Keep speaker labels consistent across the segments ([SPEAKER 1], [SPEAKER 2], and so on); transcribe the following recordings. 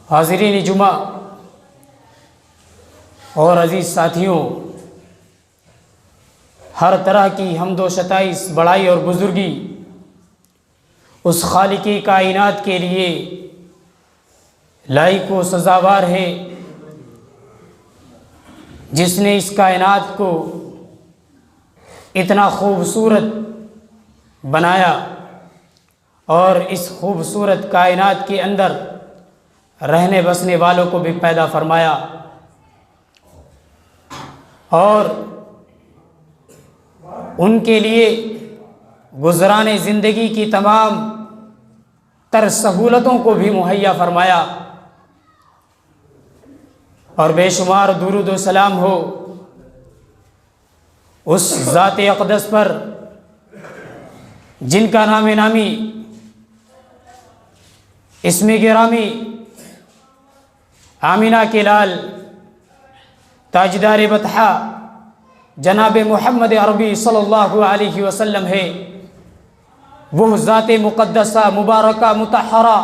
[SPEAKER 1] حاضرین جمعہ اور عزیز ساتھیوں، ہر طرح کی حمد و ستائش، بڑائی اور بزرگی اس خالق کائنات کے لیے لائق و سزاوار ہے جس نے اس کائنات کو اتنا خوبصورت بنایا اور اس خوبصورت کائنات کے اندر رہنے بسنے والوں کو بھی پیدا فرمایا، اور ان کے لیے گزرانے زندگی کی تمام تر سہولتوں کو بھی مہیا فرمایا، اور بے شمار درود و سلام ہو اس ذات اقدس پر جن کا نام نامی، اسم گرامی، آمینہ کے لال، تاجدار بطحہ جناب محمد عربی صلی اللہ علیہ وسلم ہے۔ وہ ذات مقدسہ مبارکہ مطہرہ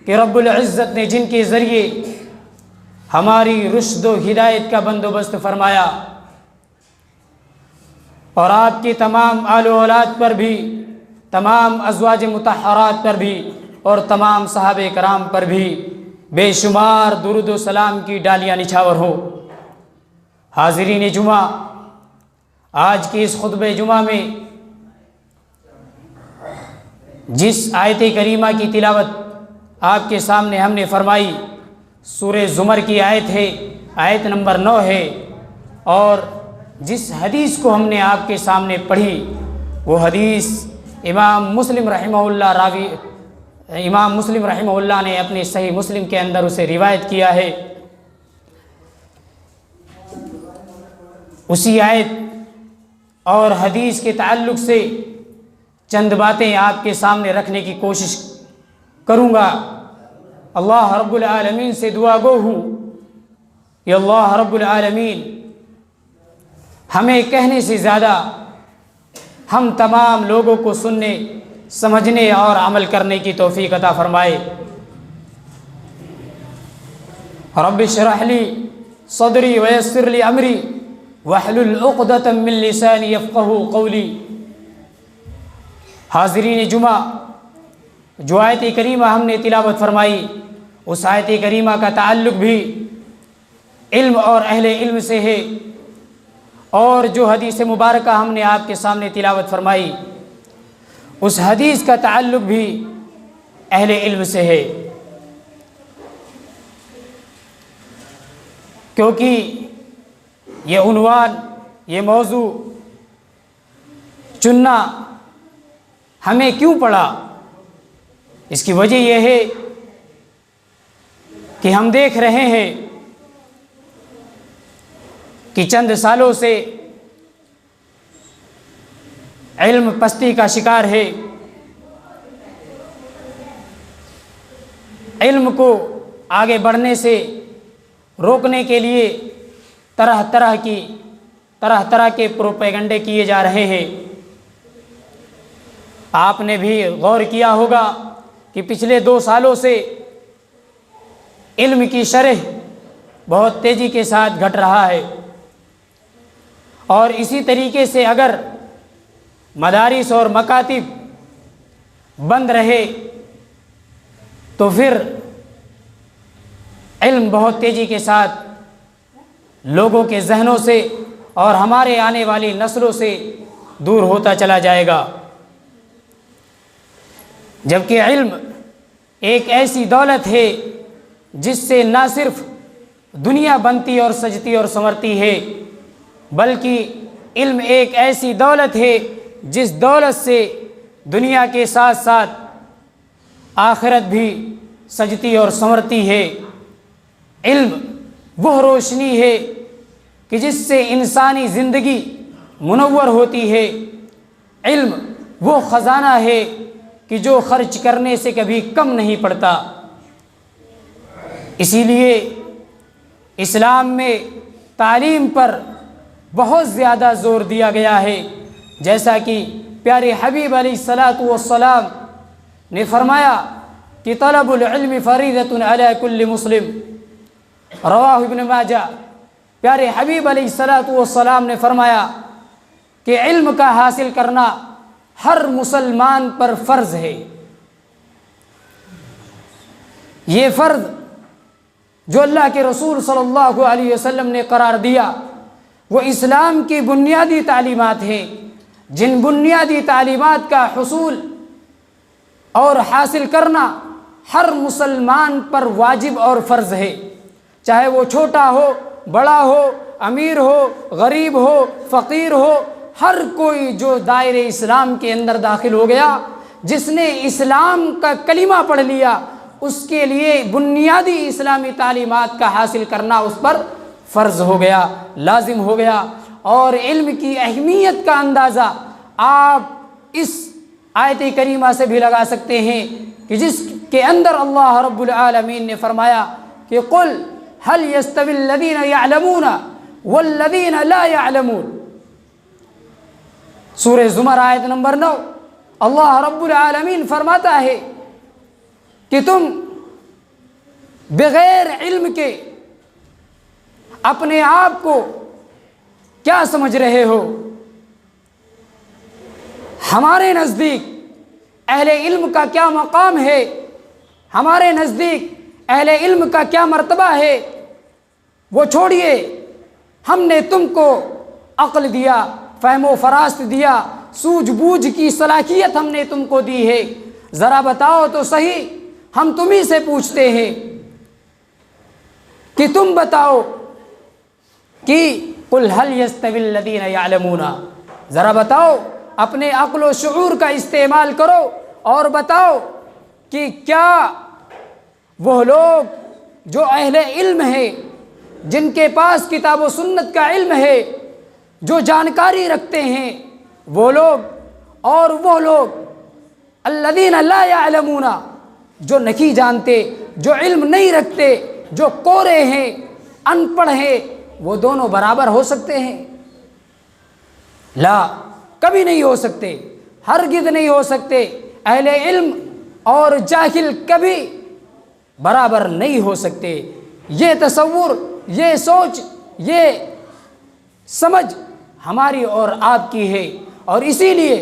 [SPEAKER 1] کہ رب العزت نے جن کے ذریعے ہماری رشد و ہدایت کا بندوبست فرمایا، اور آپ کی تمام آل و اولاد پر بھی، تمام ازواج مطہرات پر بھی، اور تمام صحابہ کرام پر بھی بے شمار درود و سلام کی ڈالیاں نچھاور ہو۔ حاضرین جمعہ، آج کی اس خطبہ جمعہ میں جس آیت کریمہ کی تلاوت آپ کے سامنے ہم نے فرمائی، سورہ زمر کی آیت ہے، آیت نمبر 9 ہے، اور جس حدیث کو ہم نے آپ کے سامنے پڑھی وہ حدیث امام مسلم رحمہ اللہ نے اپنے صحیح مسلم کے اندر اسے روایت کیا ہے۔ اسی آیت اور حدیث کے تعلق سے چند باتیں آپ کے سامنے رکھنے کی کوشش کروں گا۔ اللہ رب العالمین سے دعا گو ہوں کہ اللہ رب العالمین ہمیں کہنے سے زیادہ ہم تمام لوگوں کو سننے، سمجھنے اور عمل کرنے کی توفیق عطا فرمائے۔ رب اشرح لی صدری ویسر لی امری واحلل عقدۃ من لسانی یفقہوا قولی۔ حاضرین جمعہ، جو آیت کریمہ ہم نے تلاوت فرمائی، اس آیت کریمہ کا تعلق بھی علم اور اہل علم سے ہے، اور جو حدیث مبارکہ ہم نے آپ کے سامنے تلاوت فرمائی، اس حدیث کا تعلق بھی اہل علم سے ہے، کیونکہ یہ عنوان، یہ موضوع چننا ہمیں کیوں پڑا؟ اس کی وجہ یہ ہے کہ ہم دیکھ رہے ہیں کہ چند سالوں سے علم پستی کا شکار ہے۔ علم کو آگے بڑھنے سے روکنے کے لیے طرح طرح کے پروپیگنڈے کیے جا رہے ہیں۔ آپ نے بھی غور کیا ہوگا کہ پچھلے 2 سالوں سے علم کی شرح بہت تیزی کے ساتھ گھٹ رہا ہے، اور اسی طریقے سے اگر مدارس اور مکاتب بند رہے تو پھر علم بہت تیزی کے ساتھ لوگوں کے ذہنوں سے اور ہمارے آنے والی نسلوں سے دور ہوتا چلا جائے گا، جبکہ علم ایک ایسی دولت ہے جس سے نہ صرف دنیا بنتی اور سجتی اور سنورتی ہے، بلکہ علم ایک ایسی دولت ہے جس دولت سے دنیا کے ساتھ ساتھ آخرت بھی سجتی اور سنورتی ہے۔ علم وہ روشنی ہے کہ جس سے انسانی زندگی منور ہوتی ہے، علم وہ خزانہ ہے کہ جو خرچ کرنے سے کبھی کم نہیں پڑتا۔ اسی لیے اسلام میں تعلیم پر بہت زیادہ زور دیا گیا ہے، جیسا کہ پیارے حبیب علیہ الصلاۃ والسلام نے فرمایا کہ طلب العلم فریضۃ علی کل مسلم، رواہ ابن ماجہ۔ پیارے حبیب علیہ الصلوۃ والسلام نے فرمایا کہ علم کا حاصل کرنا ہر مسلمان پر فرض ہے۔ یہ فرض جو اللہ کے رسول صلی اللہ علیہ وسلم نے قرار دیا وہ اسلام کی بنیادی تعلیمات ہیں، جن بنیادی تعلیمات کا حصول اور حاصل کرنا ہر مسلمان پر واجب اور فرض ہے، چاہے وہ چھوٹا ہو، بڑا ہو، امیر ہو، غریب ہو، فقیر ہو، ہر کوئی جو دائرے اسلام کے اندر داخل ہو گیا، جس نے اسلام کا کلمہ پڑھ لیا، اس کے لیے بنیادی اسلامی تعلیمات کا حاصل کرنا اس پر فرض ہو گیا، لازم ہو گیا۔ اور علم کی اہمیت کا اندازہ آپ اس آیت کریمہ سے بھی لگا سکتے ہیں کہ جس کے اندر اللہ رب العالمین نے فرمایا کہ قل هل يستوي الذين يعلمون والذين لا يعلمون، سورہ زمر آیت نمبر 9۔ اللہ رب العالمین فرماتا ہے کہ تم بغیر علم کے اپنے آپ کو کیا سمجھ رہے ہو؟ ہمارے نزدیک اہل علم کا کیا مقام ہے، ہمارے نزدیک اہل علم کا کیا مرتبہ ہے، وہ چھوڑیے۔ ہم نے تم کو عقل دیا، فہم و فراست دیا، سوجھ بوجھ کی صلاحیت ہم نے تم کو دی ہے، ذرا بتاؤ تو صحیح، ہم تمہیں سے پوچھتے ہیں کہ تم بتاؤ کہ قل هل يستوي الذين يعلمون، ذرا بتاؤ، اپنے عقل و شعور کا استعمال کرو اور بتاؤ کہ کیا وہ لوگ جو اہل علم ہیں، جن کے پاس کتاب و سنت کا علم ہے، جو جانکاری رکھتے ہیں، وہ لوگ اور وہ لوگ الذین لا یعلمون، جو نہیں جانتے، جو علم نہیں رکھتے، جو کورے ہیں، ان پڑھ ہیں، وہ دونوں برابر ہو سکتے ہیں؟ لا، کبھی نہیں ہو سکتے، ہرگز نہیں ہو سکتے۔ اہل علم اور جاہل کبھی برابر نہیں ہو سکتے۔ یہ تصور، یہ سوچ، یہ سمجھ ہماری اور آپ کی ہے، اور اسی لیے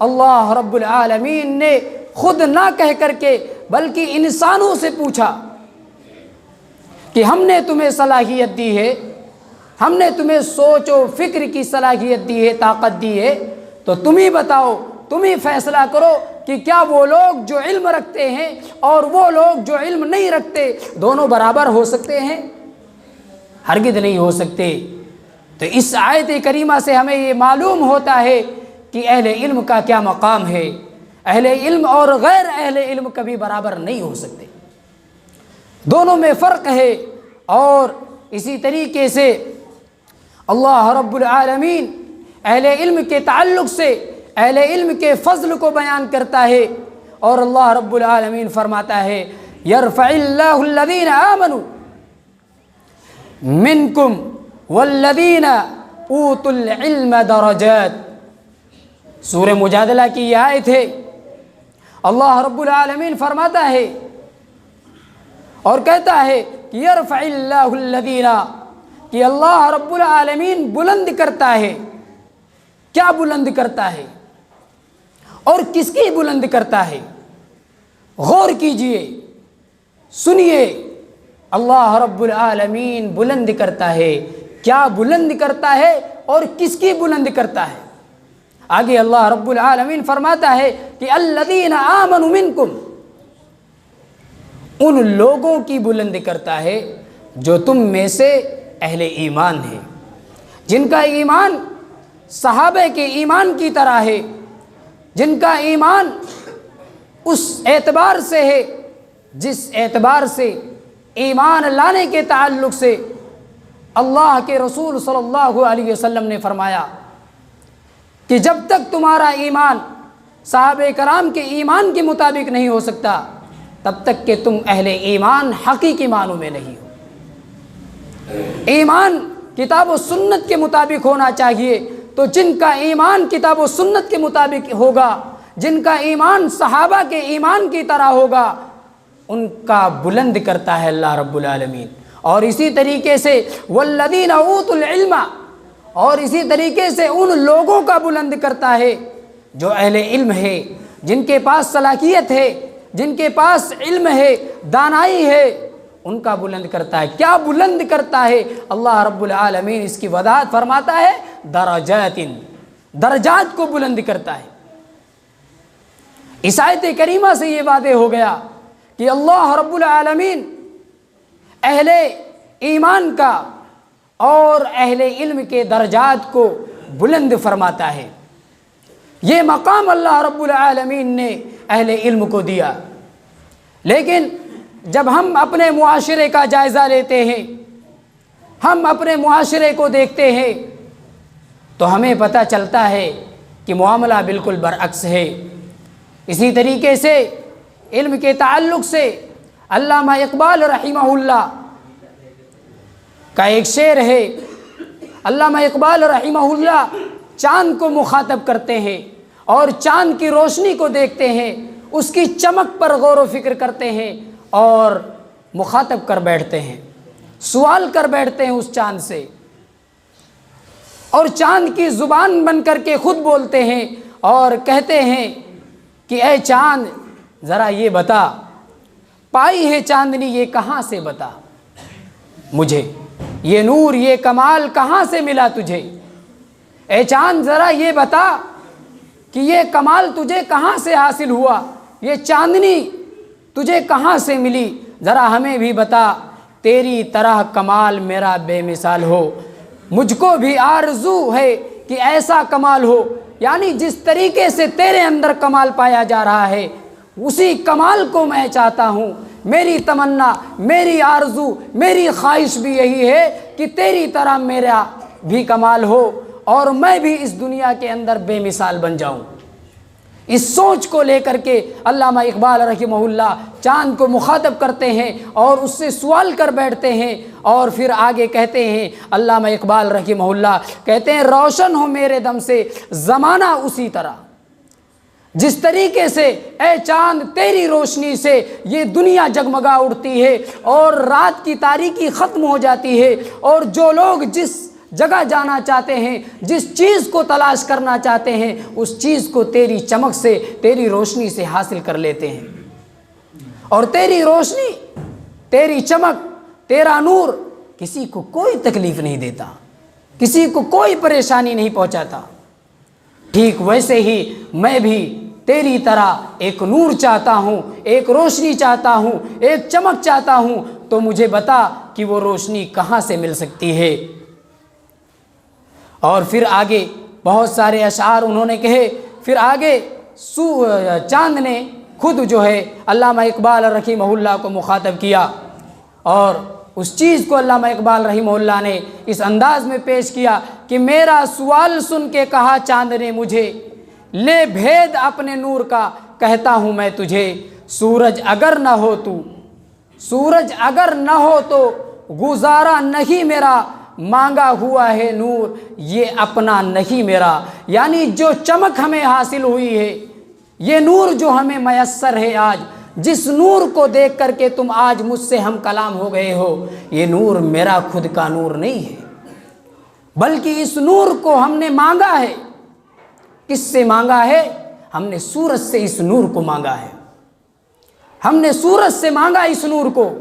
[SPEAKER 1] اللہ رب العالمین نے خود نہ کہہ کر کے بلکہ انسانوں سے پوچھا کہ ہم نے تمہیں صلاحیت دی ہے، ہم نے تمہیں سوچ و فکر کی صلاحیت دی ہے، طاقت دی ہے، تو تم ہی بتاؤ، تم ہی فیصلہ کرو کہ کیا وہ لوگ جو علم رکھتے ہیں اور وہ لوگ جو علم نہیں رکھتے دونوں برابر ہو سکتے ہیں؟ ہرگز نہیں ہو سکتے۔ تو اس آیت کریمہ سے ہمیں یہ معلوم ہوتا ہے کہ اہل علم کا کیا مقام ہے۔ اہل علم اور غیر اہل علم کبھی برابر نہیں ہو سکتے، دونوں میں فرق ہے۔ اور اسی طریقے سے اللہ رب العالمین اہل علم کے تعلق سے اہل علم کے فضل کو بیان کرتا ہے، اور اللہ رب العالمین فرماتا ہے یرفع اللہ الذین آمنوا منکم والذین اوتوا العلم درجات۔ سورہ مجادلہ کی یہ آیت ہے۔ اللہ رب العالمین فرماتا ہے اور کہتا ہے کہ یرفع اللہ الذین، کہ اللہ رب العالمین بلند کرتا ہے۔ کیا بلند کرتا ہے اور کس کی بلند کرتا ہے؟ غور کیجئے، سنیے، اللہ رب العالمین بلند کرتا ہے۔ کیا بلند کرتا ہے اور کس کی بلند کرتا ہے؟ آگے اللہ رب العالمین فرماتا ہے کہ الذین آمنوا منکم، ان لوگوں کی بلند کرتا ہے جو تم میں سے اہل ایمان ہے، جن کا ایمان صحابہ کے ایمان کی طرح ہے، جن کا ایمان اس اعتبار سے ہے جس اعتبار سے ایمان لانے کے تعلق سے اللہ کے رسول صلی اللہ علیہ وسلم نے فرمایا کہ جب تک تمہارا ایمان صحابہ کرام کے ایمان کے مطابق نہیں ہو سکتا تب تک کہ تم اہل ایمان حقیقی معنوں میں نہیں ہو۔ ایمان کتاب و سنت کے مطابق ہونا چاہیے، تو جن کا ایمان کتاب و سنت کے مطابق ہوگا، جن کا ایمان صحابہ کے ایمان کی طرح ہوگا، ان کا بلند کرتا ہے اللہ رب العالمین۔ اور اسی طریقے سے والذین اوتوا العلم، اور اسی طریقے سے ان لوگوں کا بلند کرتا ہے جو اہل علم ہے، جن کے پاس صلاحیت ہے، جن کے پاس علم ہے، دانائی ہے، ان کا بلند کرتا ہے۔ کیا بلند کرتا ہے؟ اللہ رب العالمین اس کی وضاحت فرماتا ہے درجات، درجات کو بلند کرتا ہے۔ اس آیت کریمہ سے یہ واضح ہو گیا کہ اللہ رب العالمین اہل ایمان کا اور اہل علم کے درجات کو بلند فرماتا ہے۔ یہ مقام اللہ رب العالمین نے اہل علم کو دیا۔ لیکن جب ہم اپنے معاشرے کا جائزہ لیتے ہیں، ہم اپنے معاشرے کو دیکھتے ہیں، تو ہمیں پتہ چلتا ہے کہ معاملہ بالکل برعکس ہے۔ اسی طریقے سے علم کے تعلق سے علامہ اقبال رحمہ اللہ کا ایک شعر ہے۔ علامہ اقبال رحمہ اللہ چاند کو مخاطب کرتے ہیں اور چاند کی روشنی کو دیکھتے ہیں، اس کی چمک پر غور و فکر کرتے ہیں اور مخاطب کر بیٹھتے ہیں، سوال کر بیٹھتے ہیں اس چاند سے، اور چاند کی زبان بن کر کے خود بولتے ہیں اور کہتے ہیں کہ اے چاند ذرا یہ بتا، پائی ہے چاندنی یہ کہاں سے بتا مجھے، یہ نور یہ کمال کہاں سے ملا تجھے، اے چاند ذرا یہ بتا کہ یہ کمال تجھے کہاں سے حاصل ہوا، یہ چاندنی تجھے کہاں سے ملی، ذرا ہمیں بھی بتا، تیری طرح کمال میرا بے مثال ہو، مجھ کو بھی آرزو ہے کہ ایسا کمال ہو، یعنی جس طریقے سے تیرے اندر کمال پایا جا رہا ہے اسی کمال کو میں چاہتا ہوں۔ میری تمنا، میری آرزو، میری خواہش بھی یہی ہے کہ تیری طرح میرا بھی کمال ہو اور میں بھی اس دنیا کے اندر بے مثال بن جاؤں۔ اس سوچ کو لے کر کے علامہ اقبال رحمہ اللہ چاند کو مخاطب کرتے ہیں اور اس سے سوال کر بیٹھتے ہیں، اور پھر آگے کہتے ہیں علامہ اقبال رحمہ اللہ کہتے ہیں روشن ہو میرے دم سے زمانہ اسی طرح، جس طریقے سے اے چاند تیری روشنی سے یہ دنیا جگمگا اٹھتی ہے اور رات کی تاریکی ختم ہو جاتی ہے، اور جو لوگ جس جگہ جانا چاہتے ہیں، جس چیز کو تلاش کرنا چاہتے ہیں، اس چیز کو تیری چمک سے، تیری روشنی سے حاصل کر لیتے ہیں، اور تیری روشنی، تیری چمک، تیرا نور کسی کو کوئی تکلیف نہیں دیتا، کسی کو کوئی پریشانی نہیں پہنچاتا۔ ٹھیک ویسے ہی میں بھی تیری طرح ایک نور چاہتا ہوں، ایک روشنی چاہتا ہوں، ایک چمک چاہتا ہوں، تو مجھے بتا کہ وہ روشنی کہاں سے مل سکتی ہے۔ اور پھر آگے بہت سارے اشعار انہوں نے کہے، پھر آگے چاند نے خود جو ہے علامہ اقبال رحمہ اللہ کو مخاطب کیا، اور اس چیز کو علامہ اقبال رحمہ اللہ نے اس انداز میں پیش کیا کہ میرا سوال سن کے کہا چاند نے مجھے، لے بھید اپنے نور کا کہتا ہوں میں تجھے، سورج اگر نہ ہو تو، سورج اگر نہ ہو تو گزارا نہیں میرا، مانگا ہوا ہے نور یہ اپنا نہیں میرا۔ یعنی جو چمک ہمیں حاصل ہوئی ہے، یہ نور جو ہمیں میسر ہے آج، جس نور کو دیکھ کر کے تم آج مجھ سے ہم کلام ہو گئے ہو، یہ نور میرا خود کا نور نہیں ہے، بلکہ اس نور کو ہم نے مانگا ہے۔ کس سے مانگا ہے؟ ہم نے سورج سے اس نور کو مانگا ہے، ہم نے سورج سے مانگا اس نور کو،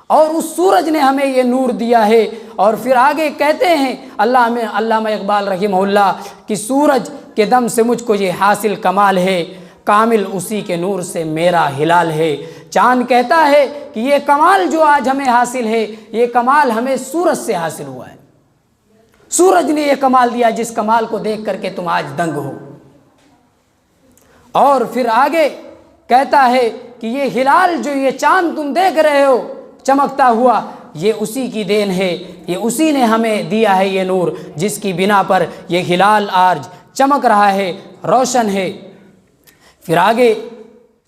[SPEAKER 1] اور اس سورج نے ہمیں یہ نور دیا ہے۔ اور پھر آگے کہتے ہیں علامہ اقبال رحمہ اللہ کہ سورج کے دم سے مجھ کو یہ حاصل کمال ہے، کامل اسی کے نور سے میرا ہلال ہے۔ چاند کہتا ہے کہ یہ کمال جو آج ہمیں حاصل ہے، یہ کمال ہمیں سورج سے حاصل ہوا ہے، سورج نے یہ کمال دیا جس کمال کو دیکھ کر کے تم آج دنگ ہو۔ اور پھر آگے کہتا ہے کہ یہ ہلال جو یہ چاند تم دیکھ رہے ہو چمکتا ہوا، یہ اسی کی دین ہے، یہ اسی نے ہمیں دیا ہے یہ نور، جس کی بنا پر یہ ہلال آج چمک رہا ہے، روشن ہے۔ پھر آگے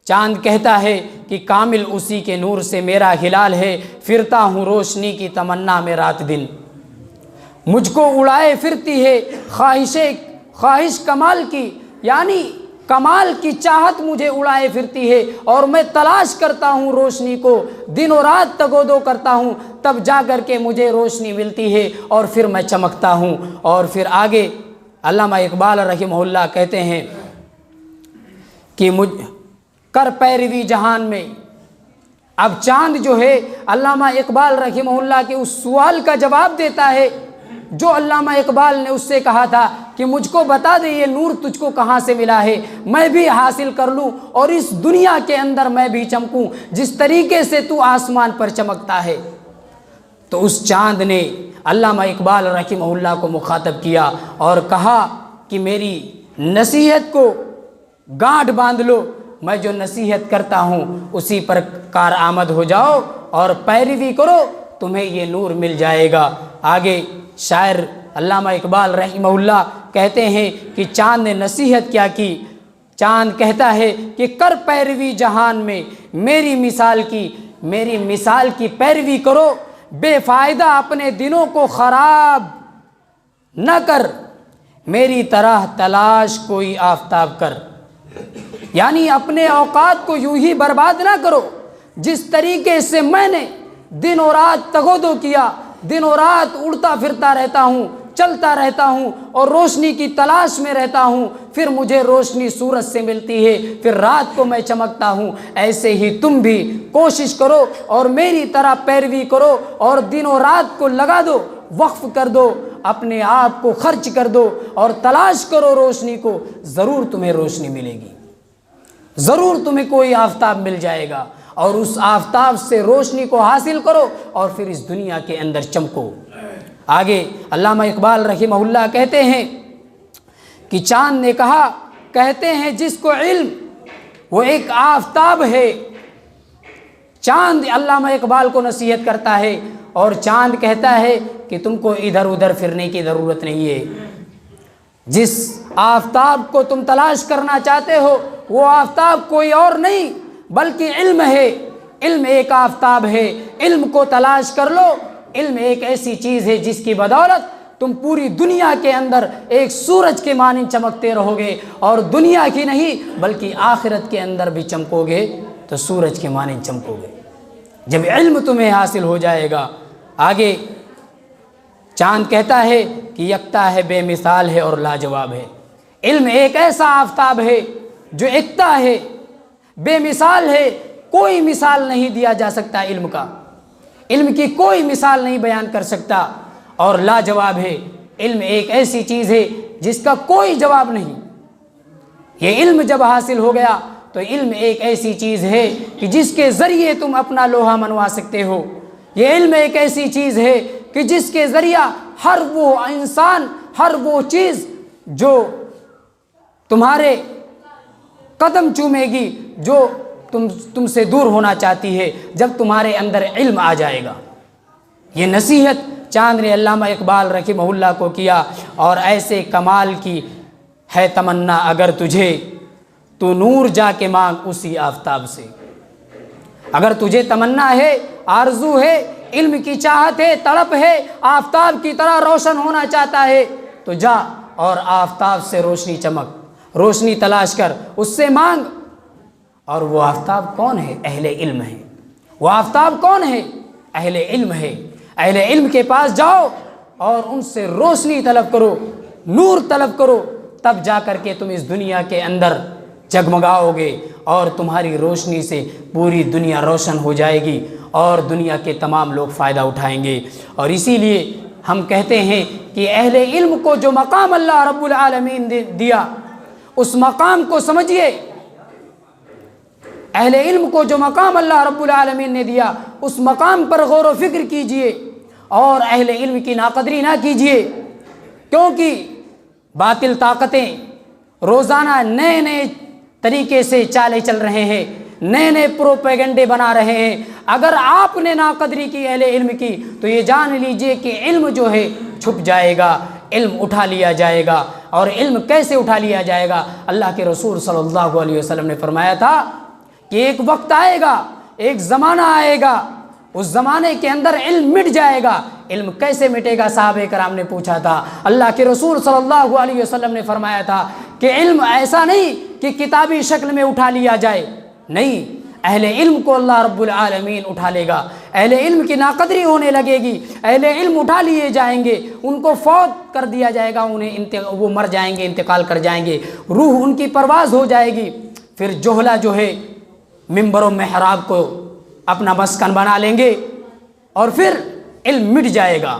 [SPEAKER 1] چاند کہتا ہے کہ کامل اسی کے نور سے میرا ہلال ہے، پھرتا ہوں روشنی کی تمنا میں رات دن، مجھ کو اڑائے پھرتی ہے خواہش کمال کی، یعنی کمال کی چاہت مجھے اڑائے پھرتی ہے اور میں تلاش کرتا ہوں روشنی کو، دن و رات تگ و دو کرتا ہوں، تب جا کر کے مجھے روشنی ملتی ہے اور پھر میں چمکتا ہوں۔ اور پھر آگے علامہ اقبال رحمہ اللہ کہتے ہیں کہ کر پیروی جہان میں۔ اب چاند جو ہے علامہ اقبال رحمہ اللہ کے اس سوال کا جواب دیتا ہے جو علامہ اقبال نے اس سے کہا تھا کہ مجھ کو بتا دے یہ نور تجھ کو کہاں سے ملا ہے، میں بھی حاصل کر لوں اور اس دنیا کے اندر میں بھی چمکوں جس طریقے سے تو آسمان پر چمکتا ہے۔ تو اس چاند نے علامہ اقبال رحمہ اللہ کو مخاطب کیا اور کہا کہ میری نصیحت کو گانٹھ باندھ لو، میں جو نصیحت کرتا ہوں اسی پر کارآمد ہو جاؤ اور پیروی کرو، تمہیں یہ نور مل جائے گا۔ آگے شاعر علامہ اقبال رحمہ اللہ کہتے ہیں کہ چاند نے نصیحت کیا کی۔ چاند کہتا ہے کہ کر پیروی جہان میں میری مثال کی پیروی کرو، بے فائدہ اپنے دنوں کو خراب نہ کر، میری طرح تلاش کوئی آفتاب کر۔ یعنی اپنے اوقات کو یوں ہی برباد نہ کرو جس طریقے سے میں نے دن و رات تگ و دو کیا، دن و رات اڑتا پھرتا رہتا ہوں، چلتا رہتا ہوں اور روشنی کی تلاش میں رہتا ہوں، پھر مجھے روشنی سورج سے ملتی ہے، پھر رات کو میں چمکتا ہوں۔ ایسے ہی تم بھی کوشش کرو اور میری طرح پیروی کرو اور دن و رات کو لگا دو، وقف کر دو، اپنے آپ کو خرچ کر دو اور تلاش کرو روشنی کو، ضرور تمہیں روشنی ملے گی، ضرور تمہیں کوئی آفتاب مل جائے گا اور اس آفتاب سے روشنی کو حاصل کرو اور پھر اس دنیا کے اندر چمکو۔ آگے علامہ اقبال رحمہ اللہ کہتے ہیں کہ چاند نے کہا، کہتے ہیں جس کو علم وہ ایک آفتاب ہے۔ چاند علامہ اقبال کو نصیحت کرتا ہے اور چاند کہتا ہے کہ تم کو ادھر ادھر پھرنے کی ضرورت نہیں ہے، جس آفتاب کو تم تلاش کرنا چاہتے ہو وہ آفتاب کوئی اور نہیں بلکہ علم ہے۔ علم ایک آفتاب ہے، علم کو تلاش کر لو۔ علم ایک ایسی چیز ہے جس کی بدولت تم پوری دنیا کے اندر ایک سورج کے مانند چمکتے رہو گے، اور دنیا کی نہیں بلکہ آخرت کے اندر بھی چمکو گے تو سورج کے مانند چمکو گے جب علم تمہیں حاصل ہو جائے گا۔ آگے چاند کہتا ہے کہ یکتا ہے، بے مثال ہے اور لاجواب ہے۔ علم ایک ایسا آفتاب ہے جو یکتا ہے، بے مثال ہے، کوئی مثال نہیں دیا جا سکتا علم کا، علم کی کوئی مثال نہیں بیان کر سکتا، اور لاجواب ہے۔ علم ایک ایسی چیز ہے جس کا کوئی جواب نہیں۔ یہ علم جب حاصل ہو گیا تو علم ایک ایسی چیز ہے کہ جس کے ذریعے تم اپنا لوہا منوا سکتے ہو۔ یہ علم ایک ایسی چیز ہے کہ جس کے ذریعہ ہر وہ انسان، ہر وہ چیز جو تمہارے قدم چومے گی، جو تم سے دور ہونا چاہتی ہے، جب تمہارے اندر علم آ جائے گا۔ یہ نصیحت چاند نے علامہ اقبال رحمہ اللہ کو کیا، اور ایسے کمال کی ہے تمنا اگر تجھے، تو نور جا کے مانگ اسی آفتاب سے۔ اگر تجھے تمنا ہے، آرزو ہے، علم کی چاہت ہے، تڑپ ہے، آفتاب کی طرح روشن ہونا چاہتا ہے، تو جا اور آفتاب سے روشنی چمک، روشنی تلاش کر، اس سے مانگ۔ اور وہ آفتاب کون ہے؟ اہل علم ہے۔ وہ آفتاب کون ہے؟ اہل علم ہے۔ اہل علم کے پاس جاؤ اور ان سے روشنی طلب کرو، نور طلب کرو، تب جا کر کے تم اس دنیا کے اندر جگمگاؤ گے اور تمہاری روشنی سے پوری دنیا روشن ہو جائے گی اور دنیا کے تمام لوگ فائدہ اٹھائیں گے۔ اور اسی لیے ہم کہتے ہیں کہ اہل علم کو جو مقام اللہ رب العالمین دیا، اس مقام کو سمجھیے۔ اہل علم کو جو مقام اللہ رب العالمین نے دیا، اس مقام پر غور و فکر کیجئے اور اہل علم کی ناقدری نہ کیجئے، کیونکہ باطل طاقتیں روزانہ نئے نئے طریقے سے چالیں چل رہے ہیں، نئے نئے پروپیگنڈے بنا رہے ہیں۔ اگر آپ نے ناقدری کی اہل علم کی تو یہ جان لیجئے کہ علم جو ہے چھپ جائے گا، علم اٹھا لیا جائے گا۔ اور علم کیسے اٹھا لیا جائے گا؟ اللہ کے رسول صلی اللہ علیہ وسلم نے فرمایا تھا کہ ایک وقت آئے گا، ایک زمانہ آئے گا، اس زمانے کے اندر علم مٹ جائے گا۔ علم کیسے مٹے گا؟ صحابہ کرام نے پوچھا تھا۔ اللہ کے رسول صلی اللہ علیہ وسلم نے فرمایا تھا کہ علم ایسا نہیں کہ کتابی شکل میں اٹھا لیا جائے، نہیں، اہل علم کو اللہ رب العالمین اٹھا لے گا، اہل علم کی ناقدری ہونے لگے گی، اہل علم اٹھا لیے جائیں گے، ان کو فوت کر دیا جائے گا، وہ مر جائیں گے، انتقال کر جائیں گے، روح ان کی پرواز ہو جائے گی، پھر جہلہ جو ہے منبر و محراب کو اپنا مسکن بنا لیں گے اور پھر علم مٹ جائے گا۔